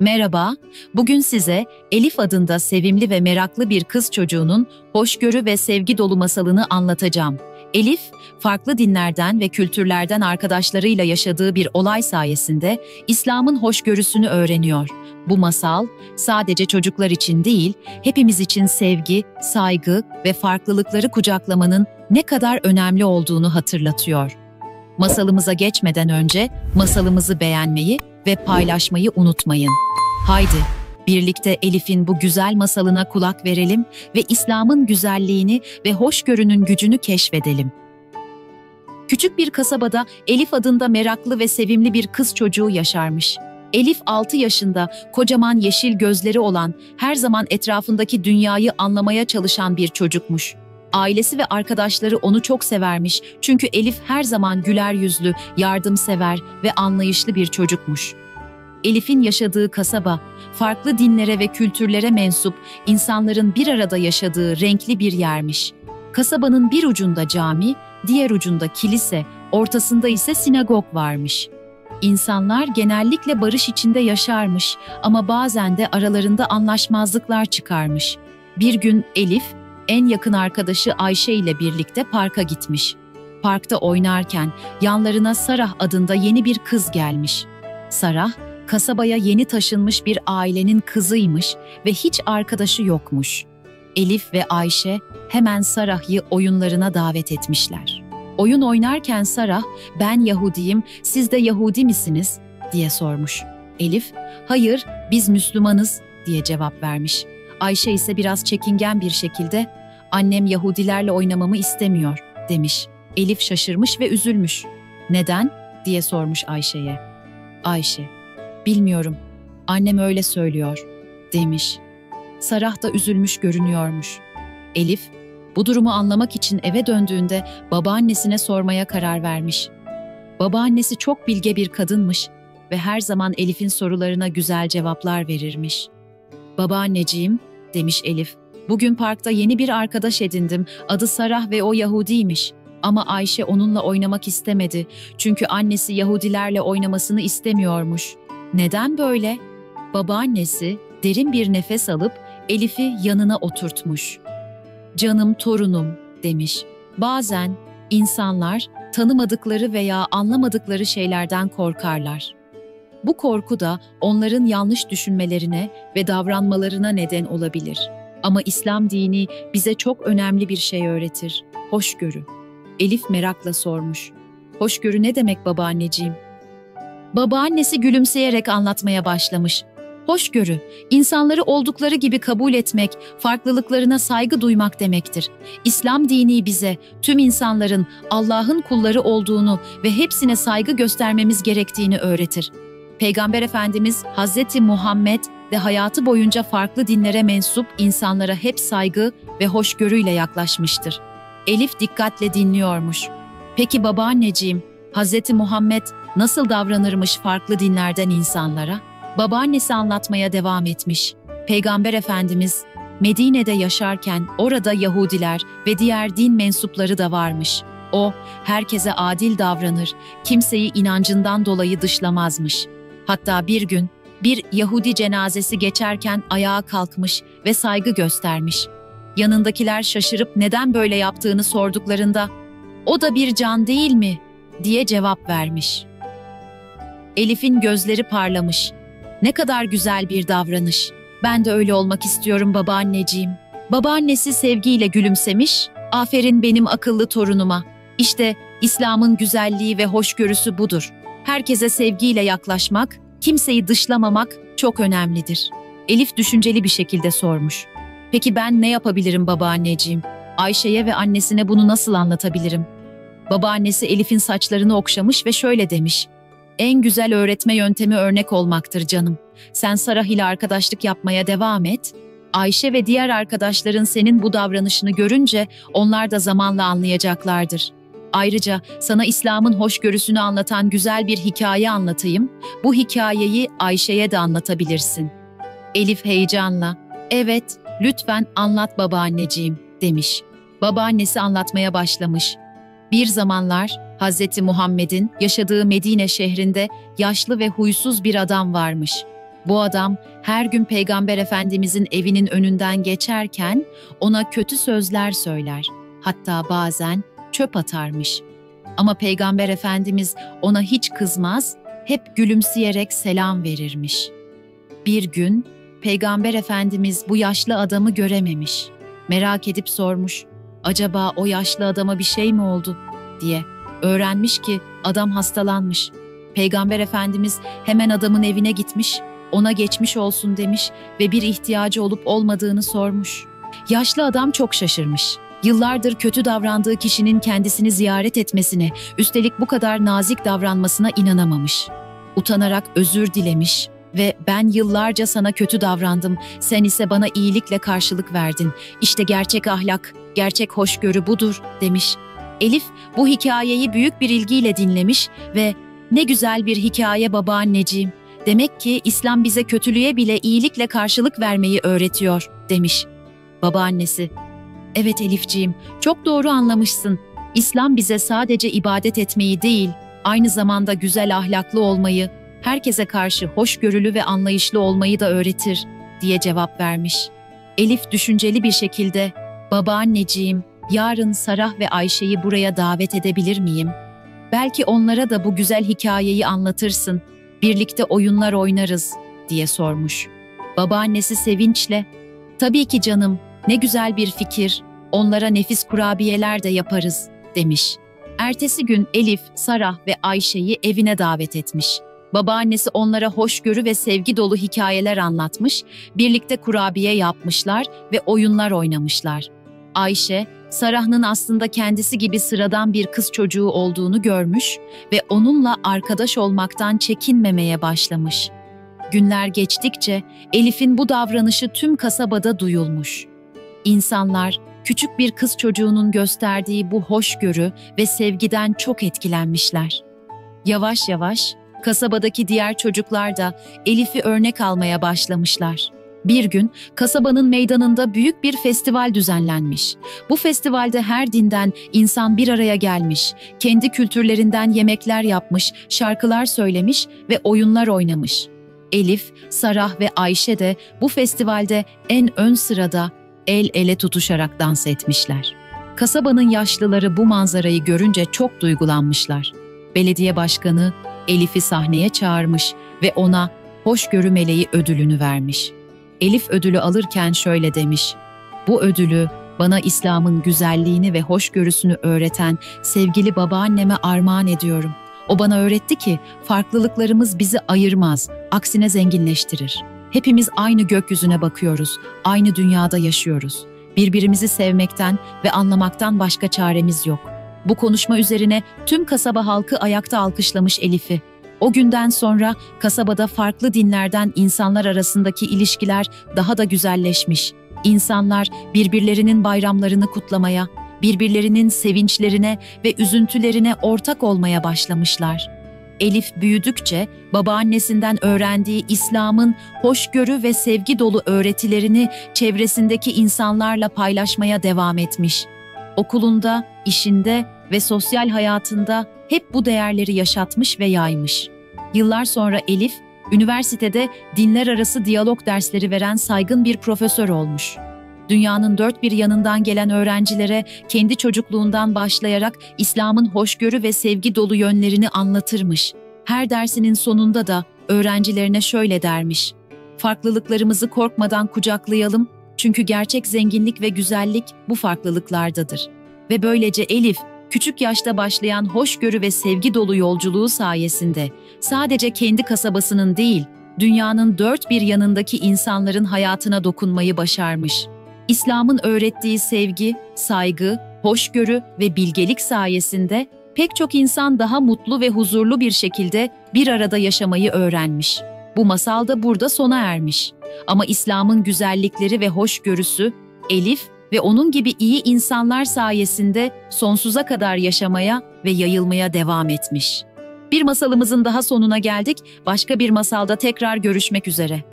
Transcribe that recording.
Merhaba, bugün size Elif adında sevimli ve meraklı bir kız çocuğunun hoşgörü ve sevgi dolu masalını anlatacağım. Elif, farklı dinlerden ve kültürlerden arkadaşlarıyla yaşadığı bir olay sayesinde İslam'ın hoşgörüsünü öğreniyor. Bu masal sadece çocuklar için değil, hepimiz için sevgi, saygı ve farklılıkları kucaklamanın ne kadar önemli olduğunu hatırlatıyor. Masalımıza geçmeden önce masalımızı beğenmeyi ve paylaşmayı unutmayın. Haydi, birlikte Elif'in bu güzel masalına kulak verelim ve İslam'ın güzelliğini ve hoşgörünün gücünü keşfedelim. Küçük bir kasabada Elif adında meraklı ve sevimli bir kız çocuğu yaşarmış. Elif 6 yaşında, kocaman yeşil gözleri olan, her zaman etrafındaki dünyayı anlamaya çalışan bir çocukmuş. Ailesi ve arkadaşları onu çok severmiş çünkü Elif her zaman güler yüzlü, yardımsever ve anlayışlı bir çocukmuş. Elif'in yaşadığı kasaba, farklı dinlere ve kültürlere mensup insanların bir arada yaşadığı renkli bir yermiş. Kasabanın bir ucunda cami, diğer ucunda kilise, ortasında ise sinagog varmış. İnsanlar genellikle barış içinde yaşarmış ama bazen de aralarında anlaşmazlıklar çıkarmış. Bir gün Elif, en yakın arkadaşı Ayşe ile birlikte parka gitmiş. Parkta oynarken yanlarına Sarah adında yeni bir kız gelmiş. Sarah, kasabaya yeni taşınmış bir ailenin kızıymış ve hiç arkadaşı yokmuş. Elif ve Ayşe hemen Sarah'ı oyunlarına davet etmişler. Oyun oynarken Sarah, "Ben Yahudiyim, siz de Yahudi misiniz?" diye sormuş. Elif, "Hayır, biz Müslümanız," diye cevap vermiş. Ayşe ise biraz çekingen bir şekilde, "Annem Yahudilerle oynamamı istemiyor," demiş. Elif şaşırmış ve üzülmüş. "Neden?" diye sormuş Ayşe'ye. Ayşe, "Bilmiyorum, annem öyle söylüyor," demiş. Sarah da üzülmüş görünüyormuş. Elif, bu durumu anlamak için eve döndüğünde babaannesine sormaya karar vermiş. Babaannesi çok bilge bir kadınmış ve her zaman Elif'in sorularına güzel cevaplar verirmiş. "Babaanneciğim," demiş Elif, "bugün parkta yeni bir arkadaş edindim, adı Sarah ve o Yahudiymiş. Ama Ayşe onunla oynamak istemedi çünkü annesi Yahudilerle oynamasını istemiyormuş." "Neden böyle?" Babaannesi derin bir nefes alıp Elif'i yanına oturtmuş. "Canım torunum," demiş. "Bazen insanlar tanımadıkları veya anlamadıkları şeylerden korkarlar. Bu korku da onların yanlış düşünmelerine ve davranmalarına neden olabilir. Ama İslam dini bize çok önemli bir şey öğretir: hoşgörü." Elif merakla sormuş. "Hoşgörü ne demek babaanneciğim?" Babaannesi gülümseyerek anlatmaya başlamış. "Hoşgörü, insanları oldukları gibi kabul etmek, farklılıklarına saygı duymak demektir. İslam dini bize tüm insanların Allah'ın kulları olduğunu ve hepsine saygı göstermemiz gerektiğini öğretir. Peygamber Efendimiz Hazreti Muhammed ve hayatı boyunca farklı dinlere mensup insanlara hep saygı ve hoşgörüyle yaklaşmıştır." Elif dikkatle dinliyormuş. "Peki babaanneciğim, Hazreti Muhammed nasıl davranırmış farklı dinlerden insanlara?" Babaannesi anlatmaya devam etmiş. Peygamber Efendimiz Medine'de yaşarken orada Yahudiler ve diğer din mensupları da varmış. O, herkese adil davranır, kimseyi inancından dolayı dışlamazmış. Hatta bir gün bir Yahudi cenazesi geçerken ayağa kalkmış ve saygı göstermiş. Yanındakiler şaşırıp neden böyle yaptığını sorduklarında, "O da bir can değil mi?" diye cevap vermiş. Elif'in gözleri parlamış. "Ne kadar güzel bir davranış. Ben de öyle olmak istiyorum babaanneciğim." Babaannesi sevgiyle gülümsemiş, "Aferin benim akıllı torunuma. İşte İslam'ın güzelliği ve hoşgörüsü budur. Herkese sevgiyle yaklaşmak, kimseyi dışlamamak çok önemlidir." Elif düşünceli bir şekilde sormuş. "Peki ben ne yapabilirim babaanneciğim? Ayşe'ye ve annesine bunu nasıl anlatabilirim?" Babaannesi Elif'in saçlarını okşamış ve şöyle demiş. "En güzel öğretme yöntemi örnek olmaktır canım. Sen Sarah ile arkadaşlık yapmaya devam et. Ayşe ve diğer arkadaşların senin bu davranışını görünce onlar da zamanla anlayacaklardır. Ayrıca sana İslam'ın hoşgörüsünü anlatan güzel bir hikaye anlatayım. Bu hikayeyi Ayşe'ye de anlatabilirsin." Elif heyecanla, "Evet, lütfen anlat babaanneciğim," demiş. Babaannesi anlatmaya başlamış. Bir zamanlar Hazreti Muhammed'in yaşadığı Medine şehrinde yaşlı ve huysuz bir adam varmış. Bu adam her gün Peygamber Efendimizin evinin önünden geçerken ona kötü sözler söyler. Hatta bazen çöp atarmış. Ama Peygamber Efendimiz ona hiç kızmaz, hep gülümseyerek selam verirmiş. Bir gün Peygamber Efendimiz bu yaşlı adamı görememiş. Merak edip sormuş, acaba o yaşlı adama bir şey mi oldu diye. Öğrenmiş ki adam hastalanmış. Peygamber Efendimiz hemen adamın evine gitmiş, ona geçmiş olsun demiş ve bir ihtiyacı olup olmadığını sormuş. Yaşlı adam çok şaşırmış. Yıllardır kötü davrandığı kişinin kendisini ziyaret etmesine, üstelik bu kadar nazik davranmasına inanamamış. Utanarak özür dilemiş ve ben yıllarca sana kötü davrandım, sen ise bana iyilikle karşılık verdin. İşte gerçek ahlak, gerçek hoşgörü budur demiş. Elif bu hikayeyi büyük bir ilgiyle dinlemiş ve ne güzel bir hikaye babaanneciğim. Demek ki İslam bize kötülüğe bile iyilikle karşılık vermeyi öğretiyor demiş. Babaannesi, evet Elifciğim, çok doğru anlamışsın. İslam bize sadece ibadet etmeyi değil, aynı zamanda güzel ahlaklı olmayı, herkese karşı hoşgörülü ve anlayışlı olmayı da öğretir diye cevap vermiş. Elif düşünceli bir şekilde, babaanneciğim, yarın Sarah ve Ayşe'yi buraya davet edebilir miyim? Belki onlara da bu güzel hikayeyi anlatırsın, birlikte oyunlar oynarız diye sormuş. Babaannesi sevinçle, tabii ki canım, ne güzel bir fikir, onlara nefis kurabiyeler de yaparız demiş. Ertesi gün Elif, Sarah ve Ayşe'yi evine davet etmiş. Babaannesi onlara hoşgörü ve sevgi dolu hikayeler anlatmış, birlikte kurabiye yapmışlar ve oyunlar oynamışlar. Ayşe, Sarah'ın aslında kendisi gibi sıradan bir kız çocuğu olduğunu görmüş ve onunla arkadaş olmaktan çekinmemeye başlamış. Günler geçtikçe Elif'in bu davranışı tüm kasabada duyulmuş. İnsanlar, küçük bir kız çocuğunun gösterdiği bu hoşgörü ve sevgiden çok etkilenmişler. Yavaş yavaş kasabadaki diğer çocuklar da Elif'i örnek almaya başlamışlar. Bir gün kasabanın meydanında büyük bir festival düzenlenmiş. Bu festivalde her dinden insan bir araya gelmiş, kendi kültürlerinden yemekler yapmış, şarkılar söylemiş ve oyunlar oynamış. Elif, Sarah ve Ayşe de bu festivalde en ön sırada el ele tutuşarak dans etmişler. Kasabanın yaşlıları bu manzarayı görünce çok duygulanmışlar. Belediye başkanı Elif'i sahneye çağırmış ve ona hoşgörü meleği ödülünü vermiş. Elif ödülü alırken şöyle demiş, bu ödülü bana İslam'ın güzelliğini ve hoşgörüsünü öğreten sevgili babaanneme armağan ediyorum. O bana öğretti ki farklılıklarımız bizi ayırmaz, aksine zenginleştirir. Hepimiz aynı gökyüzüne bakıyoruz, aynı dünyada yaşıyoruz. Birbirimizi sevmekten ve anlamaktan başka çaremiz yok. Bu konuşma üzerine tüm kasaba halkı ayakta alkışlamış Elif'i. O günden sonra kasabada farklı dinlerden insanlar arasındaki ilişkiler daha da güzelleşmiş. İnsanlar birbirlerinin bayramlarını kutlamaya, birbirlerinin sevinçlerine ve üzüntülerine ortak olmaya başlamışlar. Elif büyüdükçe babaannesinden öğrendiği İslam'ın hoşgörü ve sevgi dolu öğretilerini çevresindeki insanlarla paylaşmaya devam etmiş. Okulunda, işinde ve sosyal hayatında hep bu değerleri yaşatmış ve yaymış. Yıllar sonra Elif, üniversitede dinler arası diyalog dersleri veren saygın bir profesör olmuş. Dünyanın dört bir yanından gelen öğrencilere kendi çocukluğundan başlayarak İslam'ın hoşgörü ve sevgi dolu yönlerini anlatırmış. Her dersinin sonunda da öğrencilerine şöyle dermiş: farklılıklarımızı korkmadan kucaklayalım, çünkü gerçek zenginlik ve güzellik bu farklılıklardadır. Ve böylece Elif, küçük yaşta başlayan hoşgörü ve sevgi dolu yolculuğu sayesinde sadece kendi kasabasının değil, dünyanın dört bir yanındaki insanların hayatına dokunmayı başarmış. İslam'ın öğrettiği sevgi, saygı, hoşgörü ve bilgelik sayesinde pek çok insan daha mutlu ve huzurlu bir şekilde bir arada yaşamayı öğrenmiş. Bu masal da burada sona ermiş. Ama İslam'ın güzellikleri ve hoşgörüsü, Elif ve onun gibi iyi insanlar sayesinde sonsuza kadar yaşamaya ve yayılmaya devam etmiş. Bir masalımızın daha sonuna geldik. Başka bir masalda tekrar görüşmek üzere.